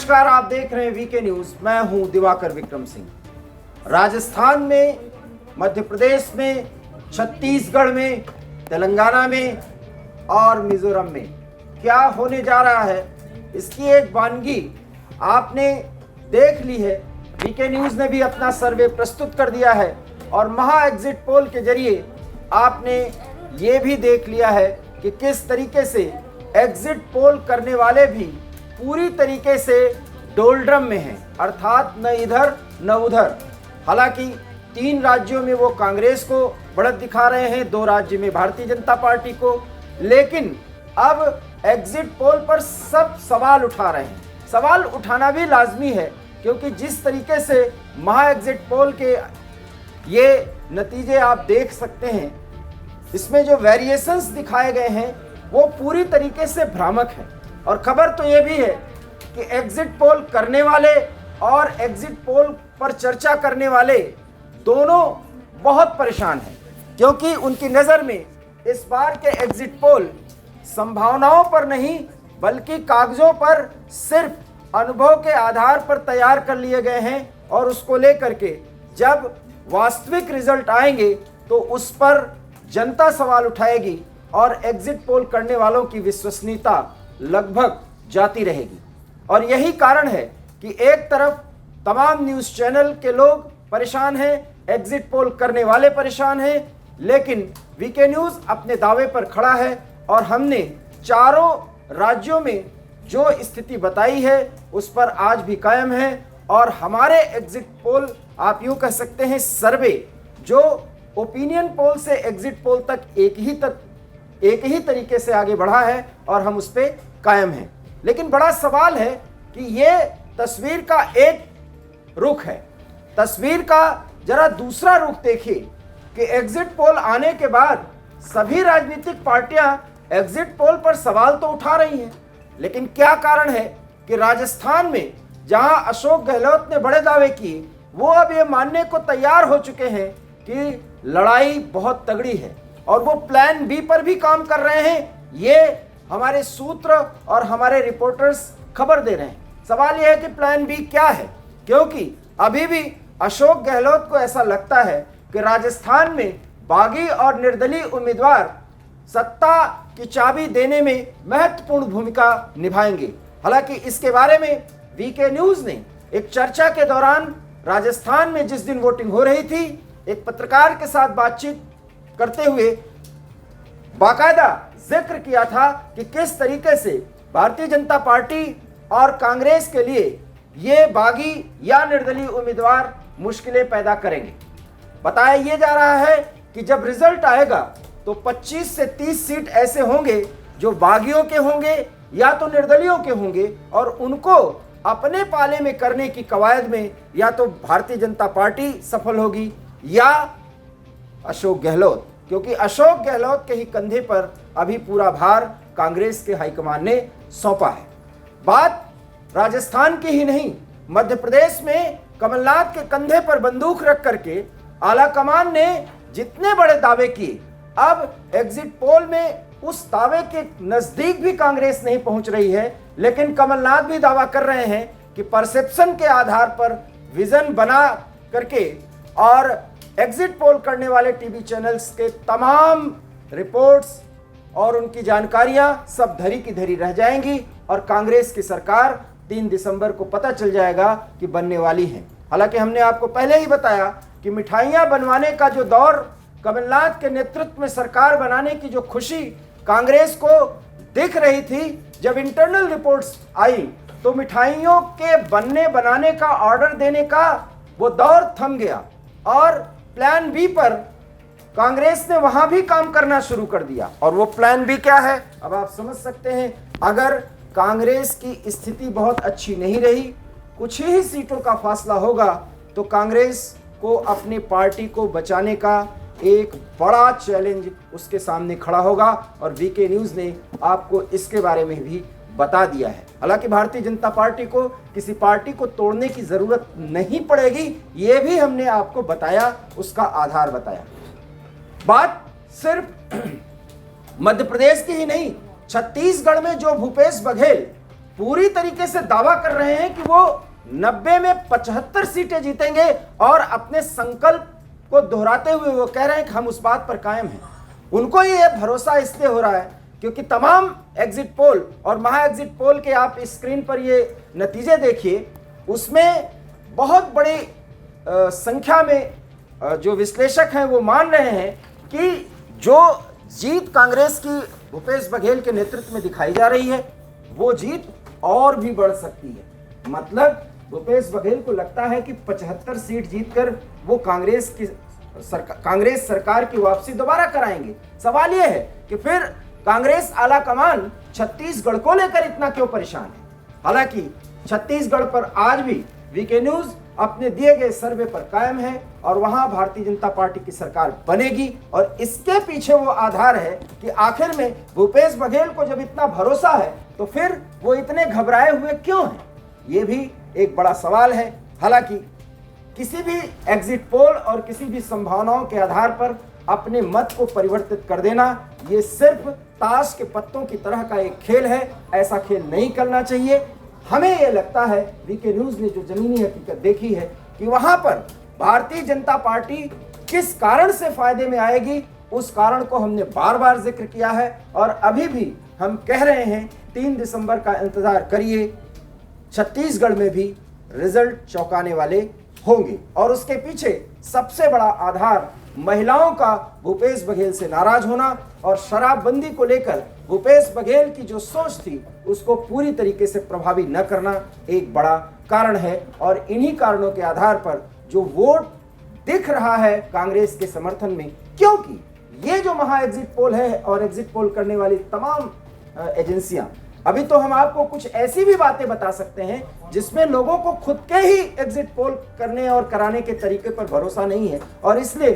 नमस्कार, आप देख रहे हैं वीके न्यूज। मैं हूं दिवाकर विक्रम सिंह। राजस्थान में, मध्य प्रदेश में, छत्तीसगढ़ में, तेलंगाना में और मिजोरम में क्या होने जा रहा है, इसकी एक वानगी आपने देख ली है। वीके न्यूज ने भी अपना सर्वे प्रस्तुत कर दिया है और महा एग्जिट पोल के जरिए आपने ये भी देख लिया है कि किस तरीके से एग्जिट पोल करने वाले भी पूरी तरीके से डोलड्रम में हैं, अर्थात न इधर न उधर। हालांकि 3 राज्यों में वो कांग्रेस को बढ़त दिखा रहे हैं, 2 राज्य में भारतीय जनता पार्टी को, लेकिन अब एग्जिट पोल पर सब सवाल उठा रहे हैं। सवाल उठाना भी लाजमी है क्योंकि जिस तरीके से महा एग्जिट पोल के ये नतीजे आप देख सकते हैं, इसमें जो वेरिएशंस दिखाए गए हैं वो पूरी तरीके से भ्रामक है। और खबर तो ये भी है कि एग्जिट पोल करने वाले और एग्जिट पोल पर चर्चा करने वाले दोनों बहुत परेशान हैं, क्योंकि उनकी नज़र में इस बार के एग्जिट पोल संभावनाओं पर नहीं बल्कि कागजों पर सिर्फ अनुभव के आधार पर तैयार कर लिए गए हैं और उसको लेकर के जब वास्तविक रिजल्ट आएंगे तो उस पर जनता सवाल उठाएगी और एग्जिट पोल करने वालों की विश्वसनीयता लगभग जाती रहेगी। और यही कारण है कि एक तरफ तमाम न्यूज़ चैनल के लोग परेशान हैं, एग्जिट पोल करने वाले परेशान हैं, लेकिन वीके न्यूज़ अपने दावे पर खड़ा है और हमने चारों राज्यों में जो स्थिति बताई है उस पर आज भी कायम है। और हमारे एग्जिट पोल, आप यूँ कह सकते हैं सर्वे, जो ओपिनियन पोल से एग्जिट पोल तक एक ही तरीके से आगे बढ़ा है और हम उस पर कायम हैं। लेकिन बड़ा सवाल है कि ये तस्वीर का एक रुख है, तस्वीर का जरा दूसरा रुख देखिए कि एग्जिट पोल आने के बाद सभी राजनीतिक पार्टियां एग्जिट पोल पर सवाल तो उठा रही हैं, लेकिन क्या कारण है कि राजस्थान में जहां अशोक गहलोत ने बड़े दावे किए, वो अब ये मानने को तैयार हो चुके हैं कि लड़ाई बहुत तगड़ी है और वो प्लान बी पर भी काम कर रहे हैं। ये हमारे सूत्र और हमारे रिपोर्टर्स खबर दे रहे हैं। सवाल यह है कि प्लान बी क्या है, क्योंकि अभी भी अशोक गहलोत को ऐसा लगता है कि राजस्थान में बागी और निर्दलीय उम्मीदवार सत्ता की चाबी देने में महत्वपूर्ण भूमिका निभाएंगे। हालांकि इसके बारे में वीके न्यूज़ ने एक चर्चा के दौरान राजस्थान में जिस दिन वोटिंग हो रही थी, एक पत्रकार के साथ बातचीत करते हुए बाकायदा जिक्र किया था कि किस तरीके से भारतीय जनता पार्टी और कांग्रेस के लिए ये बागी या निर्दलीय उम्मीदवार मुश्किलें पैदा करेंगे। बताया ये जा रहा है कि जब रिजल्ट आएगा तो 25 से 30 सीट ऐसे होंगे जो बागियों के होंगे या तो निर्दलीयों के होंगे और उनको अपने पाले में करने की कवायद में या तो भारतीय जनता पार्टी सफल होगी या अशोक गहलोत, क्योंकि अशोक गहलोत के ही कंधे पर अभी पूरा भार कांग्रेस के हाईकमान ने सौंपा है। बात राजस्थान की ही नहीं, मध्य प्रदेश में कमलनाथ के कंधे पर बंदूक रख करके आलाकमान ने जितने बड़े दावे किए, अब एग्जिट पोल में उस दावे के नजदीक भी कांग्रेस नहीं पहुंच रही है। लेकिन कमलनाथ भी दावा कर रहे हैं कि परसेप्शन के आधार पर विजन बना करके और एग्जिट पोल करने वाले टीवी चैनल्स के तमाम रिपोर्ट्स और उनकी जानकारियां सब धरी की धरी रह जाएंगी और कांग्रेस की सरकार 3 दिसंबर को पता चल जाएगा कि बनने वाली है। हालांकि हमने आपको पहले ही बताया कि मिठाइयां बनवाने का जो दौर, कमलनाथ के नेतृत्व में सरकार बनाने की जो खुशी कांग्रेस को दिख रही थी, जब इंटरनल रिपोर्ट्स आई तो मिठाइयों के बनाने का ऑर्डर देने का वो दौर थम गया और प्लान बी पर कांग्रेस ने वहां भी काम करना शुरू कर दिया। और वो प्लान बी क्या है, अब आप समझ सकते हैं। अगर कांग्रेस की स्थिति बहुत अच्छी नहीं रही, कुछ ही सीटों का फासला होगा, तो कांग्रेस को अपनी पार्टी को बचाने का एक बड़ा चैलेंज उसके सामने खड़ा होगा और वीके न्यूज़ ने आपको इसके बारे में भी बता दिया है। हालांकि भारतीय जनता पार्टी को किसी पार्टी को तोड़ने की जरूरत नहीं पड़ेगी, ये भी हमने आपको बताया, उसका आधार बताया। बात सिर्फ मध्य प्रदेश की ही नहीं, छत्तीसगढ़ में जो भूपेश बघेल पूरी तरीके से दावा कर रहे हैं कि वो 90 में 75 सीटें जीतेंगे और अपने संकल्प को दोहराते हुए वो कह रहे हैं कि हम उस बात पर कायम हैं। उनको ये भरोसा इसलिए हो रहा है क्योंकि तमाम एग्जिट पोल और महा एग्जिट पोल के आप स्क्रीन पर ये नतीजे देखिए, उसमें बहुत बड़ी संख्या में जो विश्लेषक हैं वो मान रहे हैं कि जो जीत कांग्रेस की भूपेश बघेल के नेतृत्व में दिखाई जा रही है वो जीत और भी बढ़ सकती है। मतलब भूपेश बघेल को लगता है कि 75 सीट जीतकर वो कांग्रेस सरकार की वापसी दोबारा कराएंगे। सवाल ये है कि फिर कांग्रेस आला कमान छत्तीसगढ़ को लेकर इतना क्यों परेशान है। हालांकि छत्तीसगढ़ पर आज भी वीके न्यूज अपने दिए गए सर्वे पर कायम है और वहां भारतीय जनता पार्टी की सरकार बनेगी। और इसके पीछे वो आधार है कि आखिर में भूपेश बघेल को जब इतना भरोसा है तो फिर वो इतने घबराए हुए क्यों हैं, ये भी एक बड़ा सवाल है। हालांकि किसी भी एग्जिट पोल और किसी भी संभावनाओं के आधार पर अपने मत को परिवर्तित कर देना ये सिर्फ ताश के पत्तों की तरह का एक खेल है। ऐसा खेल नहीं करना चाहिए। हमें यह लगता है, वीके न्यूज ने जो जमीनी हकीकत देखी है कि वहां पर भारतीय जनता पार्टी किस कारण से फायदे में आएगी, उस कारण को हमने बार बार जिक्र किया है और अभी भी हम कह रहे हैं 3 दिसंबर का इंतजार करिए। छत्तीसगढ़ में भी रिजल्ट चौंकाने वाले होंगे और उसके पीछे सबसे बड़ा आधार महिलाओं का भूपेश बघेल से नाराज होना और शराबबंदी को लेकर भूपेश बघेल की जो सोच थी उसको पूरी तरीके से प्रभावी न करना एक बड़ा कारण है। और इन्हीं कारणों के आधार पर जो वोट दिख रहा है कांग्रेस के समर्थन में, क्योंकि ये जो महा एग्जिट पोल है और एग्जिट पोल करने वाली तमाम एजेंसियां, अभी तो हम आपको कुछ ऐसी भी बातें बता सकते हैं जिसमें लोगों को खुद के ही एग्जिट पोल करने और कराने के तरीके पर भरोसा नहीं है। और इसलिए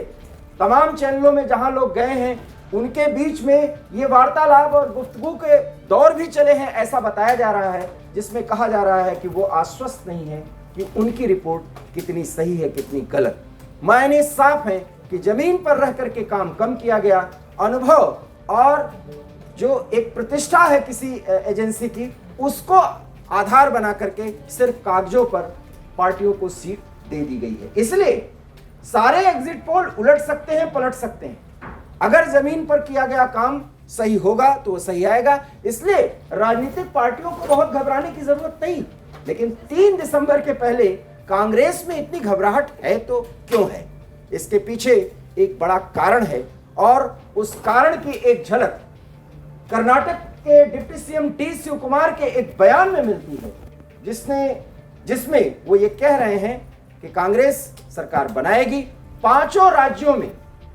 तमाम चैनलों में जहां लोग गए हैं उनके बीच में ये वार्तालाप और गुफ्तगू के दौर भी चले हैं, ऐसा बताया जा रहा है, जिसमें कहा जा रहा है कि वो आश्वस्त नहीं है कि उनकी रिपोर्ट कितनी सही है कितनी गलत। मायने साफ है कि जमीन पर रह करके काम कम किया गया, अनुभव और जो एक प्रतिष्ठा है किसी एजेंसी की उसको आधार बना करके सिर्फ कागजों पर पार्टियों को सीट दे दी गई है। इसलिए सारे एग्जिट पोल उलट सकते हैं, पलट सकते हैं। अगर जमीन पर किया गया काम सही होगा तो वो सही आएगा। इसलिए राजनीतिक पार्टियों को बहुत घबराने की जरूरत नहीं, लेकिन 3 दिसंबर के पहले कांग्रेस में इतनी घबराहट है तो क्यों है, इसके पीछे एक बड़ा कारण है। और उस कारण की एक झलक कर्नाटक के डिप्टी सीएम डी शिवकुमार के एक बयान में मिलती है, जिसमें वो ये कह रहे हैं कि कांग्रेस सरकार बनाएगी। 5 राज्यों में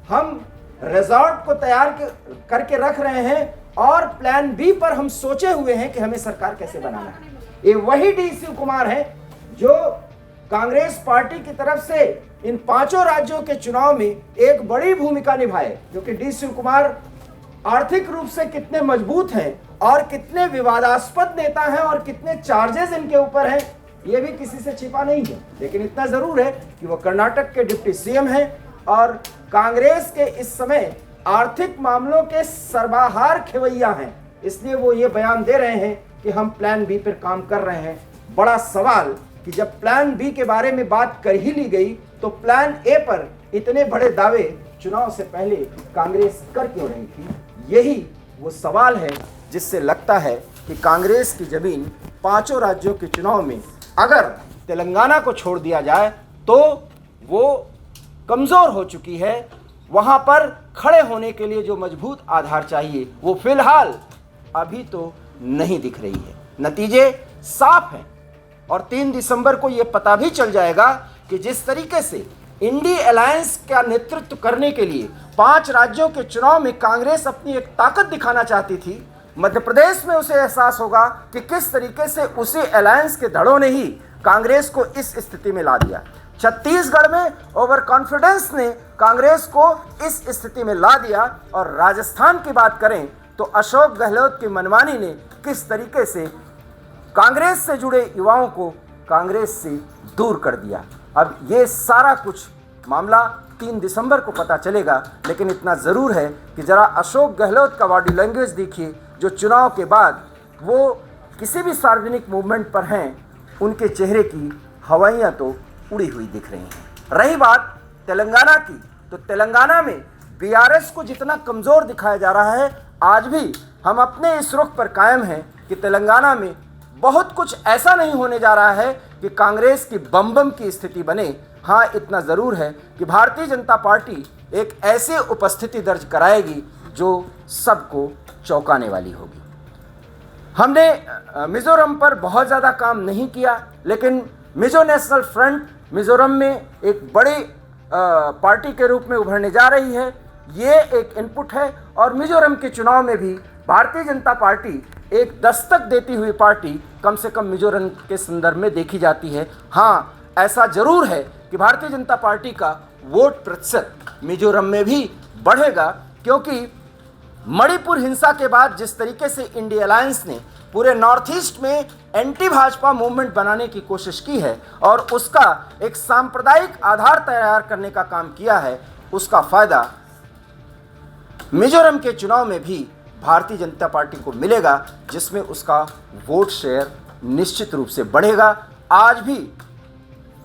हम रिजॉर्ट को तैयार करके रख रहे हैं और प्लान बी पर हम सोचे हुए हैं कि हमें सरकार कैसे बनाना है। ये वही डी शिवकुमार है जो कांग्रेस पार्टी की तरफ से इन 5 राज्यों के चुनाव में एक बड़ी भूमिका निभाए, क्योंकि डी शिवकुमार आर्थिक रूप से कितने मजबूत हैं और कितने विवादास्पद नेता हैं और कितने चार्जेस इनके ऊपर हैं ये भी किसी से छिपा नहीं है। लेकिन इतना जरूर है कि वो कर्नाटक के डिप्टी सीएम हैं और कांग्रेस के इस समय आर्थिक मामलों के सर्वाहार खेवैया हैं। इसलिए वो ये बयान दे रहे हैं कि हम प्लान बी पर काम कर रहे हैं। बड़ा सवाल कि जब प्लान बी के बारे में बात कर ही ली गई तो प्लान ए पर इतने बड़े दावे चुनाव से पहले कांग्रेस कर क्यों रही थी। यही वो सवाल है जिससे लगता है कि कांग्रेस की जमीन 5 राज्यों के चुनाव में अगर तेलंगाना को छोड़ दिया जाए तो वो कमज़ोर हो चुकी है। वहाँ पर खड़े होने के लिए जो मजबूत आधार चाहिए वो फिलहाल अभी तो नहीं दिख रही है। नतीजे साफ हैं और 3 दिसंबर को ये पता भी चल जाएगा कि जिस तरीके से इंडी अलायंस का नेतृत्व करने के लिए 5 राज्यों के चुनाव में कांग्रेस अपनी एक ताकत दिखाना चाहती थी, मध्य प्रदेश में उसे एहसास होगा कि किस तरीके से उसी अलायंस के धड़ों ने ही कांग्रेस को इस स्थिति में ला दिया। छत्तीसगढ़ में ओवर कॉन्फिडेंस ने कांग्रेस को इस स्थिति में ला दिया और राजस्थान की बात करें तो अशोक गहलोत की मनमानी ने किस तरीके से कांग्रेस से जुड़े युवाओं को कांग्रेस से दूर कर दिया। अब ये सारा कुछ मामला 3 दिसंबर को पता चलेगा, लेकिन इतना ज़रूर है कि ज़रा अशोक गहलोत का बॉडी लैंग्वेज देखिए, जो चुनाव के बाद वो किसी भी सार्वजनिक मूवमेंट पर हैं, उनके चेहरे की हवाइयाँ तो उड़ी हुई दिख रही हैं। रही बात तेलंगाना की, तो तेलंगाना में बीआरएस को जितना कमज़ोर दिखाया जा रहा है, आज भी हम अपने इस रुख पर कायम हैं कि तेलंगाना में बहुत कुछ ऐसा नहीं होने जा रहा है कि कांग्रेस की बम की स्थिति बने। हाँ, इतना ज़रूर है कि भारतीय जनता पार्टी एक ऐसी उपस्थिति दर्ज कराएगी जो सबको चौंकाने वाली होगी। हमने मिज़ोरम पर बहुत ज़्यादा काम नहीं किया, लेकिन मिज़ो नेशनल फ्रंट मिज़ोरम में एक बड़ी पार्टी के रूप में उभरने जा रही है। ये एक इनपुट है और मिज़ोरम के चुनाव में भी भारतीय जनता पार्टी एक दस्तक देती हुई पार्टी कम से कम मिज़ोरम के संदर्भ में देखी जाती है। हाँ, ऐसा ज़रूर है कि भारतीय जनता पार्टी का वोट प्रतिशत मिज़ोरम में भी बढ़ेगा, क्योंकि मणिपुर हिंसा के बाद जिस तरीके से इंडिया अलायंस ने पूरे नॉर्थ ईस्ट में एंटी भाजपा मूवमेंट बनाने की कोशिश की है और उसका एक सांप्रदायिक आधार तैयार करने का काम किया है, उसका फायदा मिज़ोरम के चुनाव में भी भारतीय जनता पार्टी को मिलेगा, जिसमें उसका वोट शेयर निश्चित रूप से बढ़ेगा। आज भी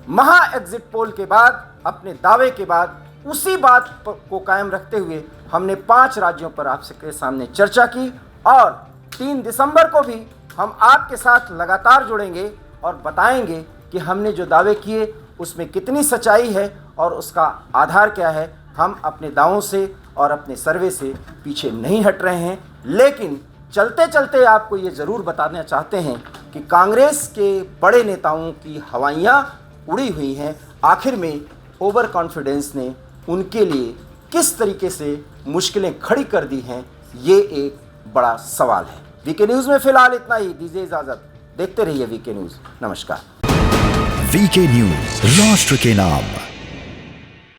महा एग्जिट पोल के बाद, अपने दावे के बाद, उसी बात को कायम रखते हुए हमने 5 राज्यों पर आपके सामने चर्चा की और 3 दिसंबर को भी हम आपके साथ लगातार जुड़ेंगे और बताएंगे कि हमने जो दावे किए उसमें कितनी सच्चाई है और उसका आधार क्या है। हम अपने दावों से और अपने सर्वे से पीछे नहीं हट रहे हैं, लेकिन चलते चलते आपको ये ज़रूर बताना चाहते हैं कि कांग्रेस के बड़े नेताओं की हवाइयाँ उड़ी हुई हैं। आखिर में ओवर कॉन्फिडेंस ने उनके लिए किस तरीके से मुश्किलें खड़ी कर दी हैं, ये एक बड़ा सवाल है। वीके न्यूज़ में फिलहाल इतना ही। दीजिए इजाज़त, देखते रहिए वीके न्यूज़। नमस्कार। वीके न्यूज़, राष्ट्र के नाम।